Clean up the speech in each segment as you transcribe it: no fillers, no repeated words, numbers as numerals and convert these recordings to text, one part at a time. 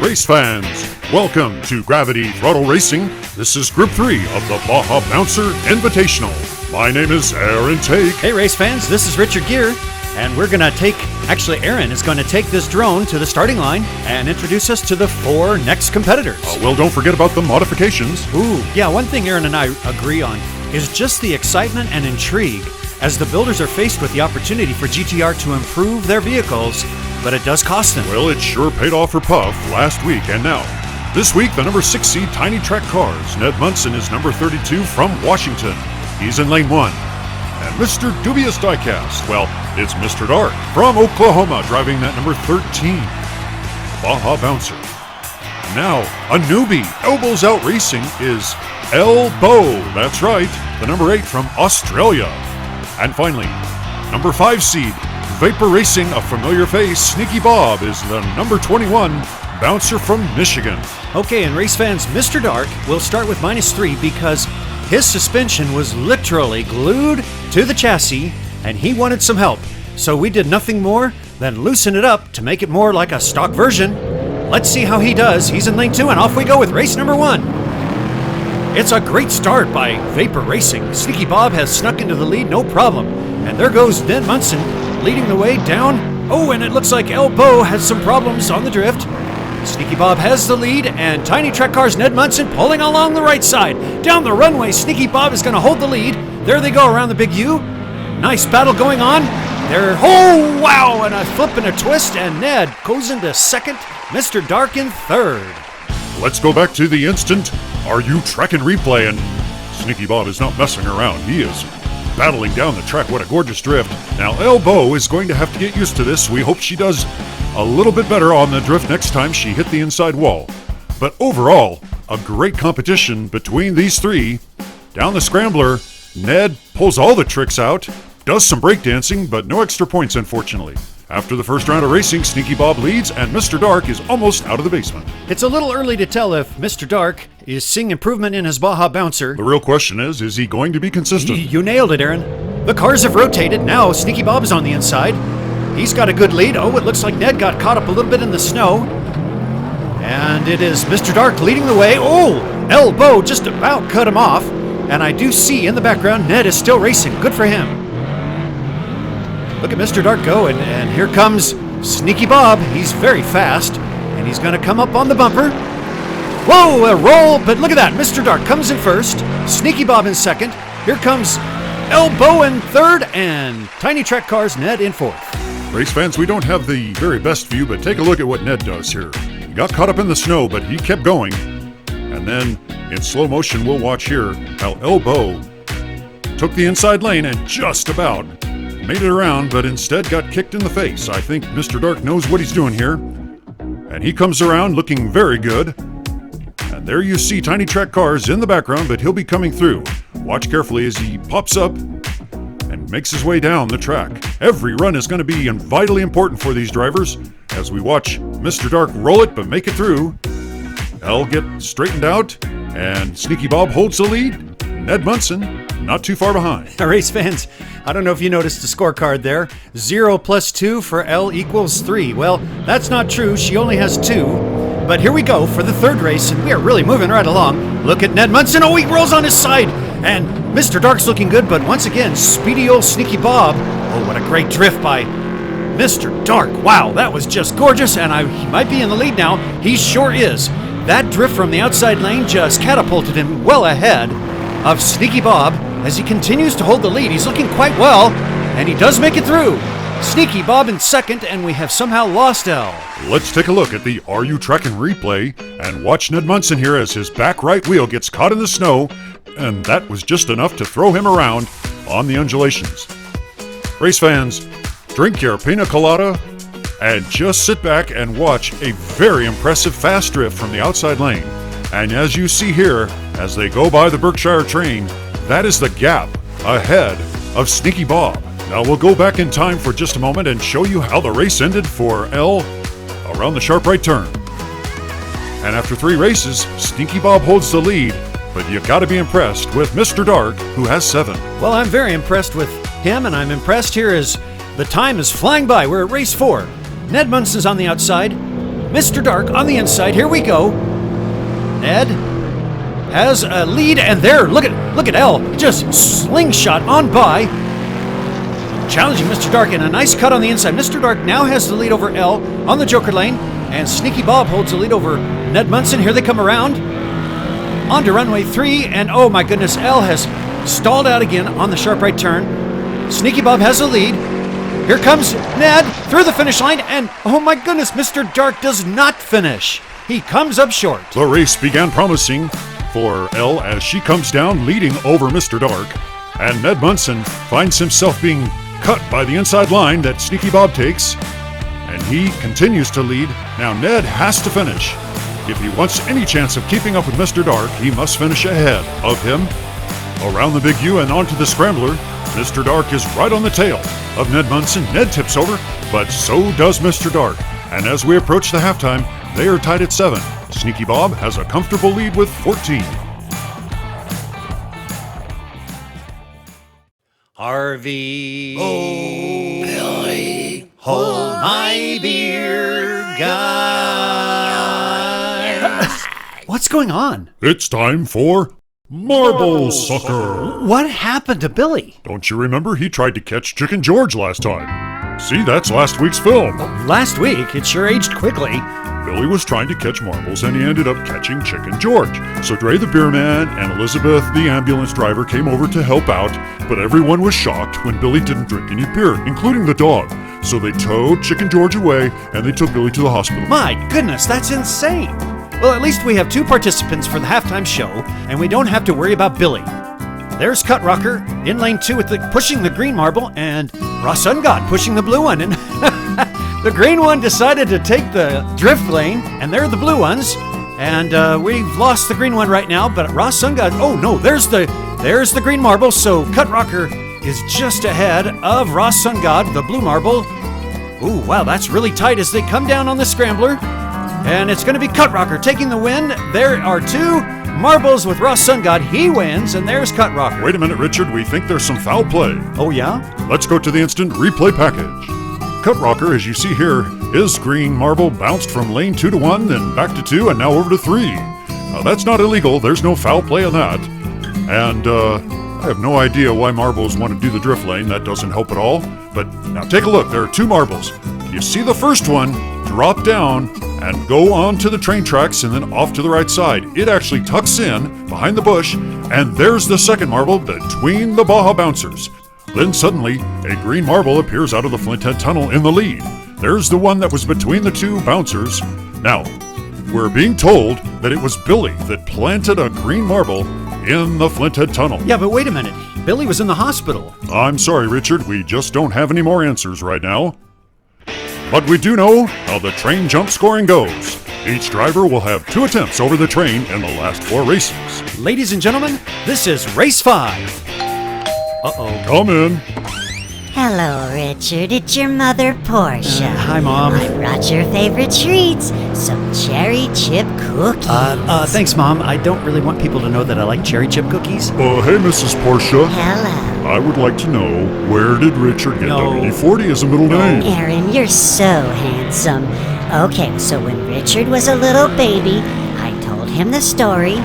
Race fans, welcome to Gravity Throttle Racing. This is Group 3 of the Baja Bouncer Invitational. My name is Aaron Take. Hey race fans, this is Richard Gere, and Aaron is going to take this drone to the starting line and introduce us to the 4 next competitors. Well, don't forget about the modifications. Ooh, yeah, one thing Aaron and I agree on is just the excitement and intrigue as the builders are faced with the opportunity for GTR to improve their vehicles, but it does cost them. Well, it sure paid off for Puff last week and now. This week, the number 6 seed Tiny Track Cars. Ned Munson is number 32 from Washington. He's in lane 1. And Mr. Dubious Diecast, well, it's Mr. Dark from Oklahoma driving that number 13. Baja Bouncer. Now, a newbie, Elbows Out Racing, is Elbow. That's right, the number 8 from Australia. And finally, number 5 seed, Vapor Racing, a familiar face, Sneaky Bob, is the number 21 bouncer from Michigan. Okay, and race fans, Mr. Dark will start with -3 because his suspension was literally glued to the chassis and he wanted some help. So we did nothing more than loosen it up to make it more like a stock version. Let's see how he does. He's in lane 2 and off we go with race number 1. It's a great start by Vapor Racing. Sneaky Bob has snuck into the lead, no problem. And there goes Ned Munson leading the way down. Oh, and it looks like Elbow has some problems on the drift. Sneaky Bob has the lead, and Tiny Track Cars Ned Munson pulling along the right side. Down the runway, Sneaky Bob is going to hold the lead. There they go around the big U. Nice battle going on. There, oh wow, and a flip and a twist, and Ned goes into second, Mr. Dark in third. Let's go back to the instant. Are you tracking replay? And Sneaky Bob is not messing around. He is battling down the track. What a gorgeous drift. Now, Elbow is going to have to get used to this. We hope she does a little bit better on the drift next time she hit the inside wall. But overall, a great competition between these 3. Down the scrambler, Ned pulls all the tricks out, does some breakdancing, but no extra points, unfortunately. After the first round of racing, Sneaky Bob leads, and Mr. Dark is almost out of the basement. It's a little early to tell if Mr. Dark is seeing improvement in his Baja Bouncer. The real question is he going to be consistent? You nailed it, Aaron. The cars have rotated. Now Sneaky Bob is on the inside. He's got a good lead. Oh, it looks like Ned got caught up a little bit in the snow. And it is Mr. Dark leading the way. Oh, Elbow just about cut him off. And I do see in the background Ned is still racing. Good for him. Look at Mr. Dark go, and here comes Sneaky Bob. He's very fast, and he's going to come up on the bumper. Whoa, a roll, but look at that. Mr. Dark comes in first, Sneaky Bob in second. Here comes Elbow in third, and Tiny Track Cars Ned in fourth. Race fans, we don't have the very best view, but take a look at what Ned does here. He got caught up in the snow, but he kept going. And then, in slow motion, we'll watch here how Elbow took the inside lane and just about made it around, but instead got kicked in the face. I think Mr. Dark knows what he's doing here. And he comes around looking very good. And there you see Tiny Track Cars in the background, but he'll be coming through. Watch carefully as he pops up and makes his way down the track. Every run is going to be vitally important for these drivers as we watch Mr. Dark roll it, but make it through. I'll get straightened out, and Sneaky Bob holds the lead. Ned Munson, not too far behind. Race fans, I don't know if you noticed the scorecard there. 0 + 2 for L equals 3. Well, that's not true. She only has 2. But here we go for the third race, and we are really moving right along. Look at Ned Munson. Oh, he rolls on his side. And Mr. Dark's looking good, but once again, speedy old Sneaky Bob. Oh, what a great drift by Mr. Dark. Wow, that was just gorgeous, and he might be in the lead now. He sure is. That drift from the outside lane just catapulted him well ahead of Sneaky Bob as he continues to hold the lead. He's looking quite well, and he does make it through. Sneaky Bob in second, and we have somehow lost L. Let's take a look at the Are You Tracking replay and watch Ned Munson here as his back right wheel gets caught in the snow, and that was just enough to throw him around on the undulations. Race fans, drink your pina colada and just sit back and watch a very impressive fast drift from the outside lane. And as you see here, as they go by the Berkshire train, that is the gap ahead of Sneaky Bob. Now we'll go back in time for just a moment and show you how the race ended for L around the sharp right turn. And after 3 races, Sneaky Bob holds the lead, but you gotta be impressed with Mr. Dark, who has 7. Well, I'm very impressed with him, and I'm impressed here as the time is flying by. We're at race 4. Ned Munson's on the outside. Mr. Dark on the inside. Here we go. Ned has a lead, and there, look at L. Just slingshot on by. Challenging Mr. Dark in a nice cut on the inside. Mr. Dark now has the lead over L on the Joker lane, and Sneaky Bob holds the lead over Ned Munson. Here they come around onto runway 3, and oh my goodness, L has stalled out again on the sharp right turn. Sneaky Bob has the lead. Here comes Ned through the finish line, and oh my goodness, Mr. Dark does not finish. He comes up short. The race began promising for Elle as she comes down, leading over Mr. Dark, and Ned Munson finds himself being cut by the inside line that Sneaky Bob takes, and he continues to lead. Now Ned has to finish. If he wants any chance of keeping up with Mr. Dark, he must finish ahead of him. Around the Big U and onto the Scrambler, Mr. Dark is right on the tail of Ned Munson. Ned tips over, but so does Mr. Dark. And as we approach the halftime, they are tied at 7. Sneaky Bob has a comfortable lead with 14. Harvey. Oh, Billy. Hold my beer, guys. What's going on? It's time for Marble Sucker. What happened to Billy? Don't you remember he tried to catch Chicken George last time? See, that's last week's film. Last week? It sure aged quickly. Billy was trying to catch marbles and he ended up catching Chicken George. So Dre the beer man and Elizabeth the ambulance driver came over to help out, but everyone was shocked when Billy didn't drink any beer, including the dog. So they towed Chicken George away and they took Billy to the hospital. My goodness, that's insane. Well, at least we have 2 participants for the halftime show, and we don't have to worry about Billy. There's Cut Rocker in lane 2 with pushing the green marble, and Ross Ungod pushing the blue one. And the green one decided to take the drift lane, and they're the blue ones. And we've lost the green one right now, but Ross Ungod, oh no, there's the green marble. So Cut Rocker is just ahead of Ross Ungod, the blue marble. Ooh, wow, that's really tight as they come down on the Scrambler. And it's going to be Cut Rocker taking the win. There are 2 marbles with Ross Sungod. He wins, and there's Cut Rocker. Wait a minute, Richard. We think there's some foul play. Oh, yeah? Let's go to the instant replay package. Cut Rocker, as you see here, his green marble bounced from lane 2 to 1, then back to 2, and now over to 3. Now, that's not illegal. There's no foul play on that. And, I have no idea why marbles want to do the drift lane. That doesn't help at all. But now take a look. There are 2 marbles. You see the first one drop down and go on to the train tracks and then off to the right side. It actually tucks in behind the bush, and there's the second marble between the Baja Bouncers. Then suddenly, a green marble appears out of the Flinthead Tunnel in the lead. There's the one that was between the 2 bouncers. Now, we're being told that it was Billy that planted a green marble in the Flinthead Tunnel. Yeah, but wait a minute. Billy was in the hospital. I'm sorry, Richard. We just don't have any more answers right now. But we do know how the train jump scoring goes. Each driver will have 2 attempts over the train in the last 4 races. Ladies and gentlemen, this is race 5. Uh-oh. Come in. Hello, Richard. It's your mother, Portia. Hi, Mom. I brought your favorite treats, some cherry chip cookies. Thanks, Mom. I don't really want people to know that I like cherry chip cookies. Hey, Mrs. Portia. Hello. I would like to know, where did Richard get WD-40 as a middle name? Aaron, you're so handsome. Okay, so when Richard was a little baby, I told him the story.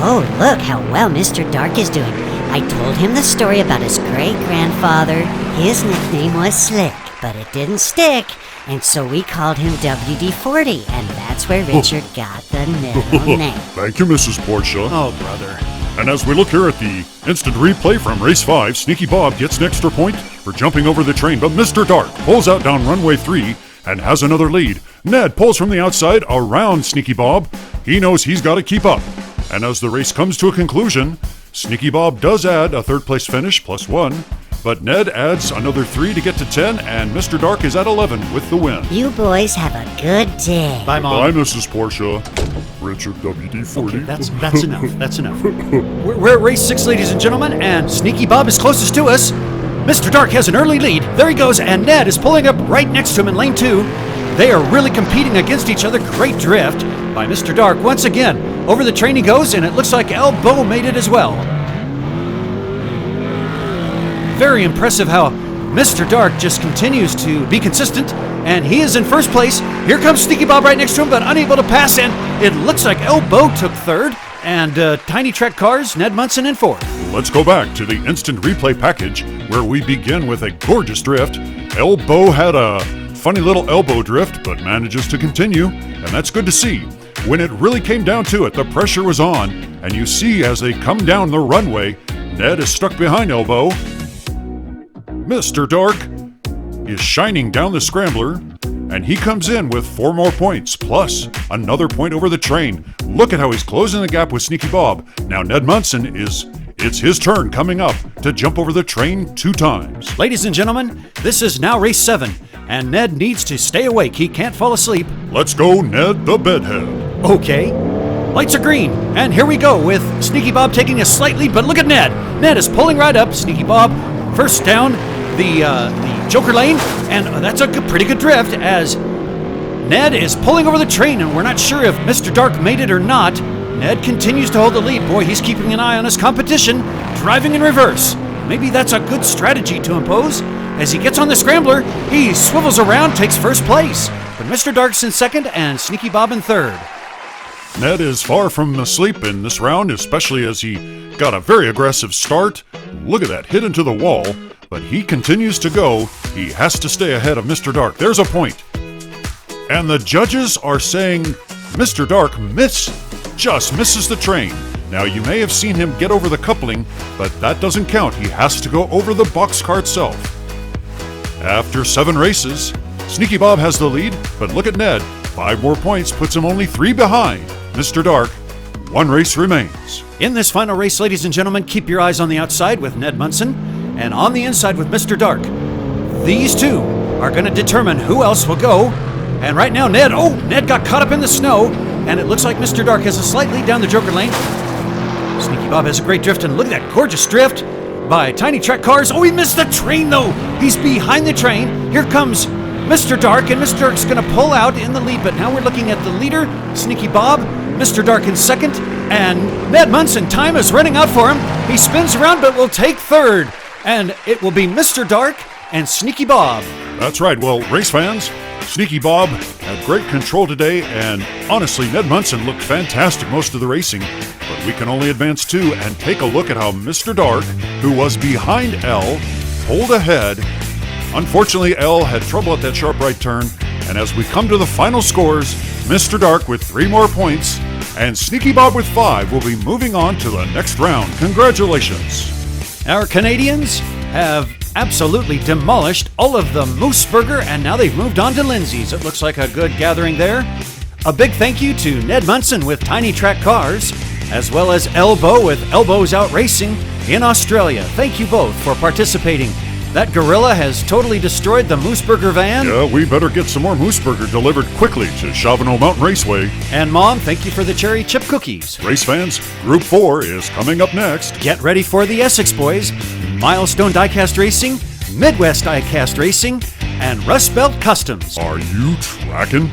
Oh, look how well Mr. Dark is doing. I told him the story about his great-grandfather. His nickname was Slick, but it didn't stick, and so we called him WD-40, and that's where Richard got the middle name. Thank you, Mrs. Portia. Oh, brother. And as we look here at the instant replay from race 5, Sneaky Bob gets an extra point for jumping over the train, but Mr. Dark pulls out down runway 3 and has another lead. Ned pulls from the outside around Sneaky Bob. He knows he's got to keep up. And as the race comes to a conclusion, Sneaky Bob does add a 3rd place finish plus 1, but Ned adds another 3 to get to 10, and Mr. Dark is at 11 with the win. You boys have a good day. Bye, Mom. Bye, Mrs. Portia. Richard WD-40. Okay, that's enough. That's enough. We're at race 6, ladies and gentlemen, and Sneaky Bob is closest to us. Mr. Dark has an early lead. There he goes, and Ned is pulling up right next to him in lane 2. They are really competing against each other. Great drift by Mr. Dark. Once again, over the train he goes, and it looks like Elbow made it as well. Very impressive how Mr. Dark just continues to be consistent, and he is in first place. Here comes Sneaky Bob right next to him, but unable to pass, and it looks like Elbow took third, and Tiny Trek Cars, Ned Munson in fourth. Let's go back to the instant replay package where we begin with a gorgeous drift. Elbow had a funny little elbow drift, but manages to continue, and that's good to see. When it really came down to it, the pressure was on, and you see as they come down the runway, Ned is stuck behind Elbow. Mr. Dark is shining down the scrambler, and he comes in with 4 more points, plus another point over the train. Look at how he's closing the gap with Sneaky Bob. Now Ned Munson it's his turn coming up to jump over the train 2 times. Ladies and gentlemen, this is now race 7, and Ned needs to stay awake. He can't fall asleep. Let's go, Ned the Bedhead. Okay. Lights are green, and here we go with Sneaky Bob taking a slight lead, but look at Ned. Ned is pulling right up. Sneaky Bob first down the Joker lane, and that's a pretty good drift as Ned is pulling over the train, and we're not sure if Mr. Dark made it or not. Ned continues to hold the lead. Boy, he's keeping an eye on his competition, driving in reverse. Maybe that's a good strategy to impose. As he gets on the scrambler, he swivels around, takes first place. But Mr. Dark's in second, and Sneaky Bob in third. Ned is far from asleep in this round, especially as he got a very aggressive start. Look at that, hit into the wall, but he continues to go. He has to stay ahead of Mr. Dark. There's a point. And the judges are saying Mr. Dark just misses the train. Now, you may have seen him get over the coupling, but that doesn't count. He has to go over the boxcar itself. After 7 races, Sneaky Bob has the lead, but look at Ned. 5 more points puts him only 3 behind Mr. Dark. 1 race remains. In this final race, ladies and gentlemen, keep your eyes on the outside with Ned Munson and on the inside with Mr. Dark. These 2 are going to determine who else will go. And right now, Ned got caught up in the snow, and it looks like Mr. Dark has a slight lead down the Joker lane. Sneaky Bob has a great drift, and look at that gorgeous drift by Tiny Trek Cars. Oh, he missed the train, though. He's behind the train. Here comes Mr. Dark, and Mr. Dark's going to pull out in the lead, but now we're looking at the leader, Sneaky Bob, Mr. Dark in second, and Ned Munson. Time is running out for him. He spins around, but will take third, and it will be Mr. Dark and Sneaky Bob. That's right. Well, race fans, Sneaky Bob had great control today, and honestly, Ned Munson looked fantastic most of the racing. But we can only advance 2 and take a look at how Mr. Dark, who was behind L, pulled ahead. Unfortunately, L had trouble at that sharp right turn, and as we come to the final scores, Mr. Dark with 3 more points, and Sneaky Bob with 5 will be moving on to the next round. Congratulations. Our Canadians have absolutely demolished all of the Moose Burger, and now they've moved on to Lindsay's. It looks like a good gathering there. A big thank you to Ned Munson with Tiny Track Cars, as well as Elbow with Elbows Out Racing in Australia. Thank you both for participating. That gorilla has totally destroyed the Moose Burger van. Yeah, we better get some more Moose Burger delivered quickly to Shavano Mountain Raceway. And Mom, thank you for the cherry chip cookies. Race fans, Group 4 is coming up next. Get ready for the Essex Boys, Milestone Diecast Racing, Midwest Diecast Racing, and Rust Belt Customs. Are you tracking?